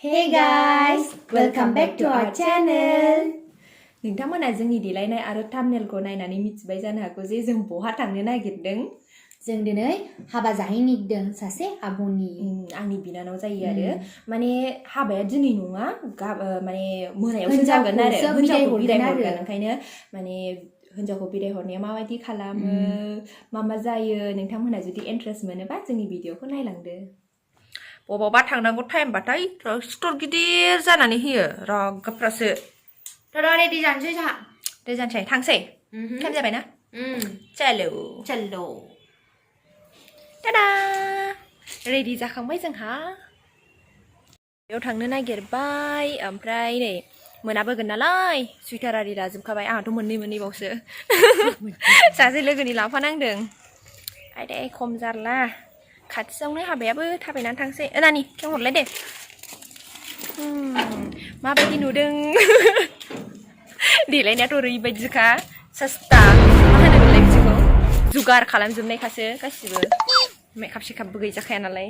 Hey guys, welcome back to our channel. नोंथांमोना जोंनि देलायनाय आरो थाम्बनेलखौ नायनानै मिथिबाय जानो हागौ जे जों बहा थांनो नागिरदों। जों दिनै हाबा जाहैनिगदों सासे आब'नि आंनि बिनानाव जायो आरो माने हाबाया दिनै नङा माने मोनायावसो जागोन आरो हिनजावखौ बिदाय हरगोन ओंखायनो माने हिनजावखौ बिदाय हरनाया माबायदि खालामो मा जायो नोंथांमोना जुदि इन्ट्रेस्ट मोनोबा जोंनि भिडिअखौ नायलांदो। बबावबा थांनांगौ टाइमबाथाय स्टर गिदिर जानानै होयो रागाफ्रासो। रेडि जानोसै जोंहा। रेडि जानोसै थांसै टाइम जाबाय ना? चलो चलो टाडा रेडि जाखांबाय जोंहा बेयाव थांनो नागिरबाय ओमफ्राय नै मोनाबोगोन नालाय सुइटार आरि लाजोबखाबाय आंहाथ' मोननै बावसो सासे लोगोनि लाफानांदों आयदै खम जारला खाथियावनो हाबायाबो थाबायनानै थांसै नानि खें हरलाय दे माबायदि नुदों देलायनायाथ' ओरैबायदिखा सस्ता मा होनोमोनलाय बिदिखौ जुगार खालामजोबनायखासो गासिबो मेकआप सेकापबो गैजाखाया नालाय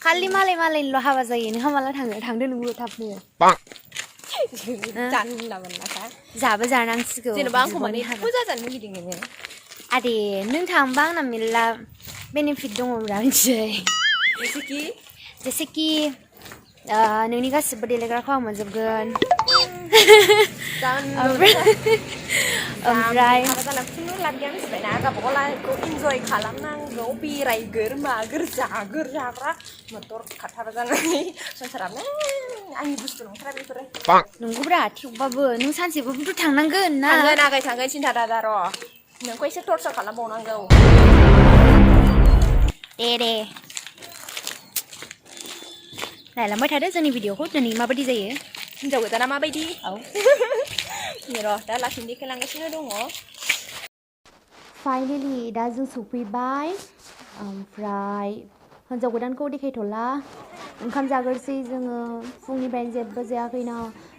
खालि मालायनिल' हाबा जायो नोंहा माला थांदो नोंबो थाबनो जानला मोनलाखा जाबो जानांसिगौ जेनेबा आंखौ माने एथ' जाजानो लुगैदों नोङो आदे नों थांबा आंना मेरला बेनिफिट दङ मिथिबाय जेसेखि नोंनि गासिबो देलायग्राखौ आं मोनजोबगोन ओमफ्राय खुनु लाब गैया मिथिबायना गावबागाव लाइफखौ इन्जय खालामनांगौ बेरायगोर मागोर जागोर जाग्रा मटर खाथार जानानै संसारानो आंनि बुस्थु नंथारा बेफोरो नंगौब्रा थेवबाबो नों सानसेबाबोथ' थांनांगोन ना थांगोन सिन्था दादा र' नोंखौ एसे टर्चार खालामबावनांगौ दे नायलांबाय थादो जोंनि भिडिअखौ दिनै माबायदि जायो हिन्जाव गोदाना माबायदि र' दा लासैनो देखायलांगासिनो दङ फाइनेलि दा जों सफैबाय ओमफ्राय हिन्जाव गोदानखौ देखायथ'ला ओंखाम जाग्रोसै जोङो फुंनिफ्रायनो जेबो जायाखैना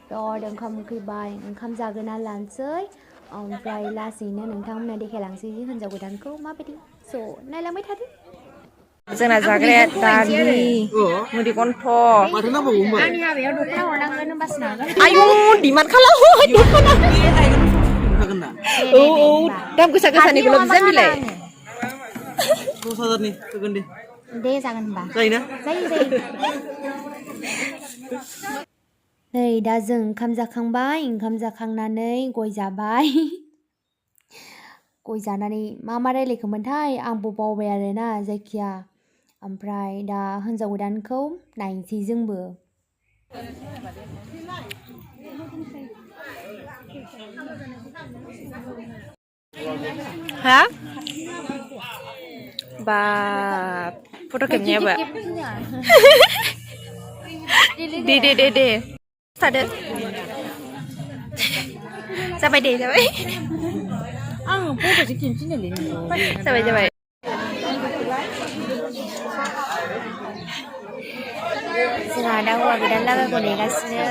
बिराद ओंखाम उखैबाय ओंखाम जाग्रोना लानोसै ओमफ्राय लासैनो नोंथांमोना देखायलांसै हिन्जाव गोदानखौ माबायदि स' नायलांबाय थादो जोंना जाग्राया दालि मुरि गन्थ' आंनि हाबायाव दख'ना हरनांगोन होनबासो नागोन आयु डिमान्ड खालामो दख'ना औ दाम गोसा गोसानिखौल' बिजान बिलाय 10,000नि होगोन दे जागोन होनबा जायोना जायो नै दा जों ओंखाम जाखांबाय ओंखाम जाखांनानै गय जाबाय गय जानानै मा रायलायखोमोनथाय आंबो बावबाय आरोना जायखिया ओमफ्राय दा हिन्जाव गोदानखौ नायनोसै जोंबो हा बाब फट' खेबनायाबो दे थादो जाबाय दे जाबाय आं फट'सो खेबफिनोलै जाबाय जोंहा दा हौवा गोदान लागाखौ नेगासिनो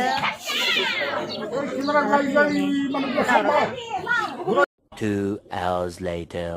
2 hours later.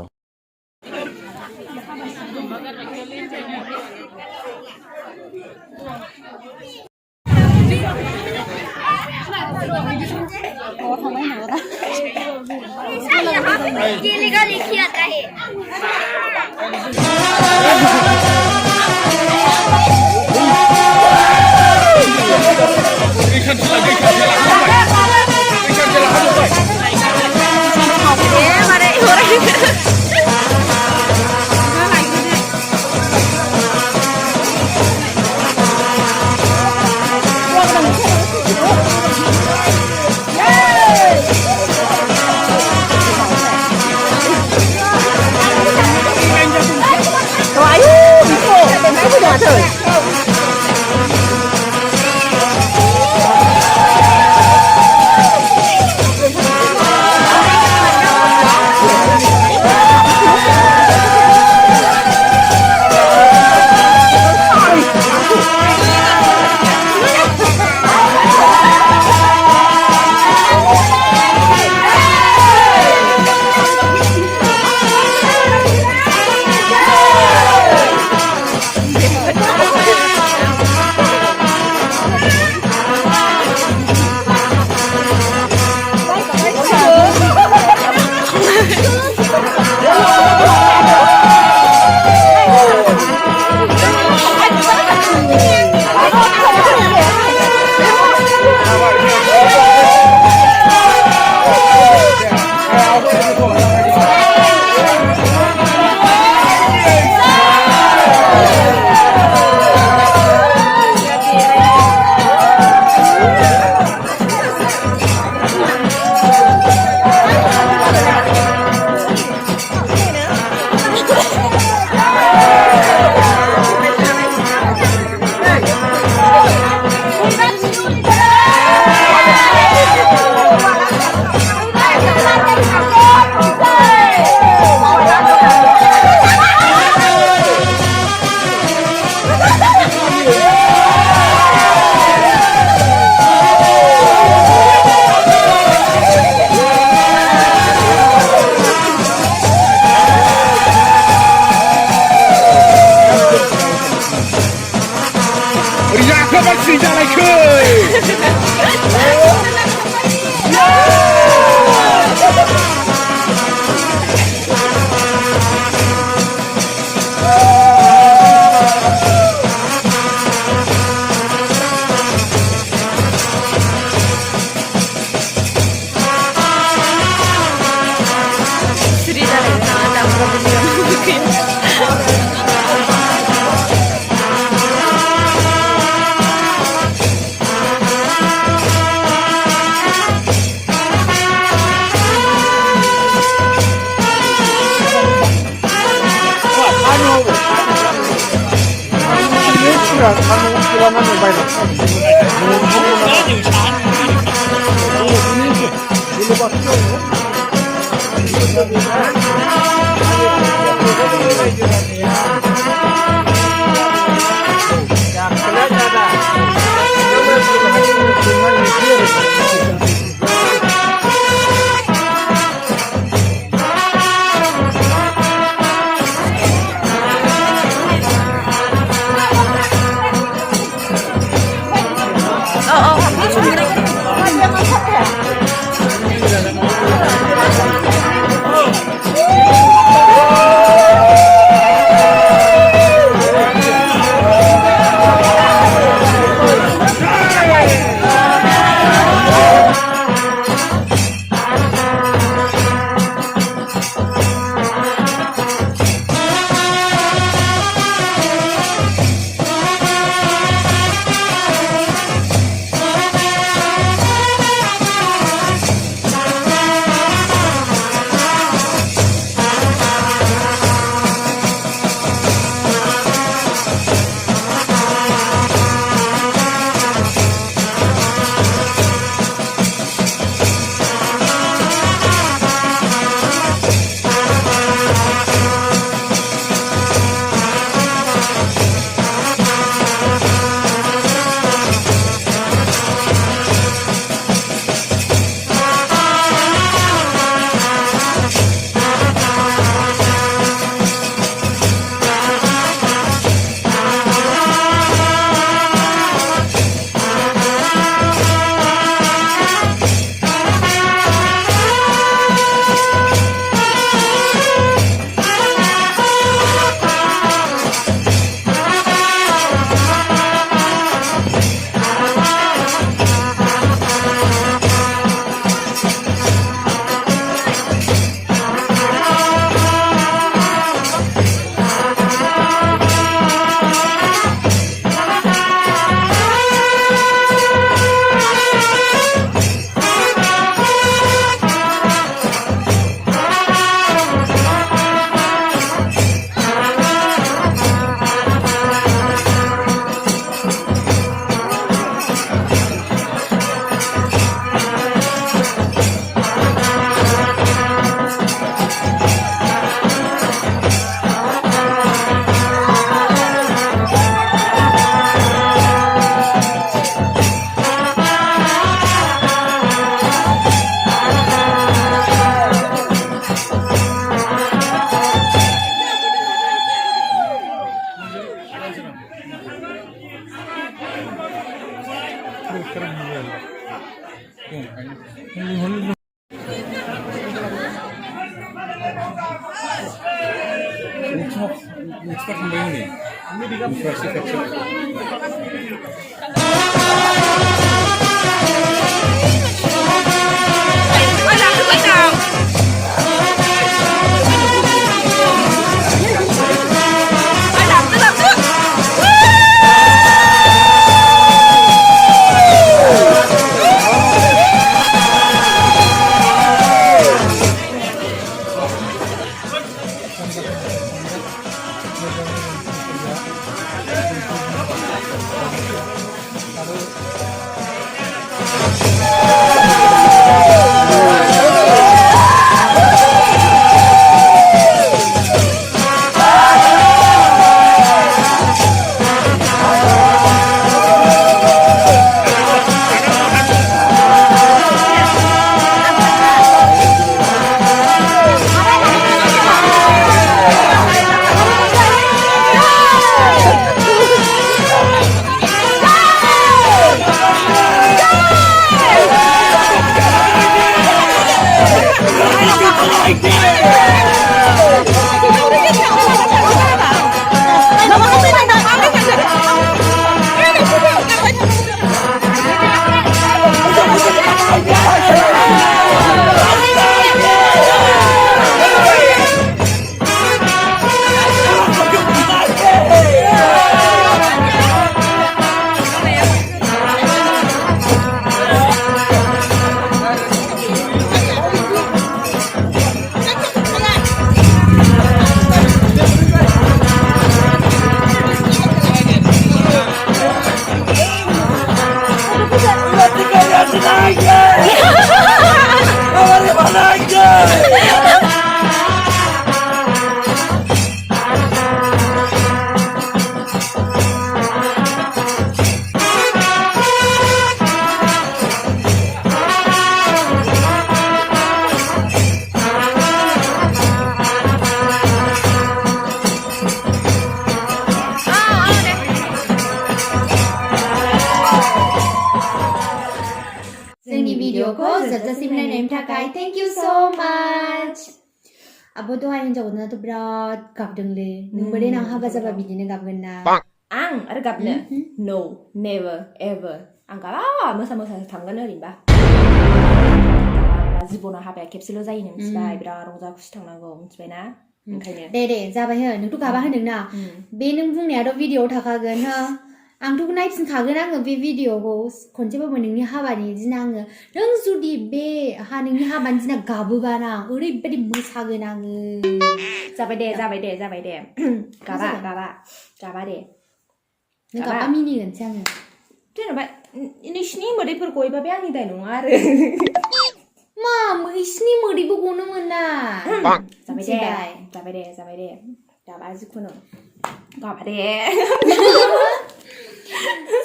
रियाखौ मानसि जालायखै Mutfak ini. Mutfak kecil. भिडिअखौ जोबजासिम नायनायनि थाखाय thank you so much आब' दहाय हिनजाव गोदानाथ' बिराद गाबदोंलै नोंबो देनां हाबा जाबा बिदिनो गाबगोन ना आं आरो गाबनो no never ever आं गाबा मोसा थांगोन ओरैनोबा जिबनाव हाबाया खेबसेल' जायो नों मिथिबाय बिराद रंजा खुसि थांनांगौ मिथिबायना ओंखायनो दे जाबाय हो नोंथ' गाबा होनदोंना बे नों बुंनायाथ' भिडिअ'आव थाखागोन हो आंथ' नायफिनखागोन आङो बे भिडिअ'खौ खनसेबाबो नोंनि हाबानि दिन आङो नों जुदि बे नोंनि हाबानि दिना गाबोबा ना ओरैबायदि मोसागोन आङो जाबाय दे गाबा दे नों गाबा मिनिगोनसै आङो जेनेबा नोंसिनि मोदैफोर गयोबा बे आंनि दाय नङा आरो मा इसिनि मोदैबो गनो मोना जाबाय दे गाबा जिखुनु गाबा दे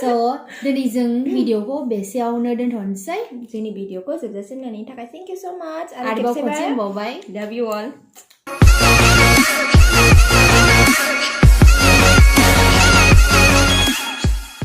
So दिनै जों भिडिअ'खौ बेसेयावनो दोनथ'नोसै जोंनि भिडिअ'खौ जोबजासिम नायनायनि थाखाय thank you so much आरोबाव खनसे होनबावबाय love you all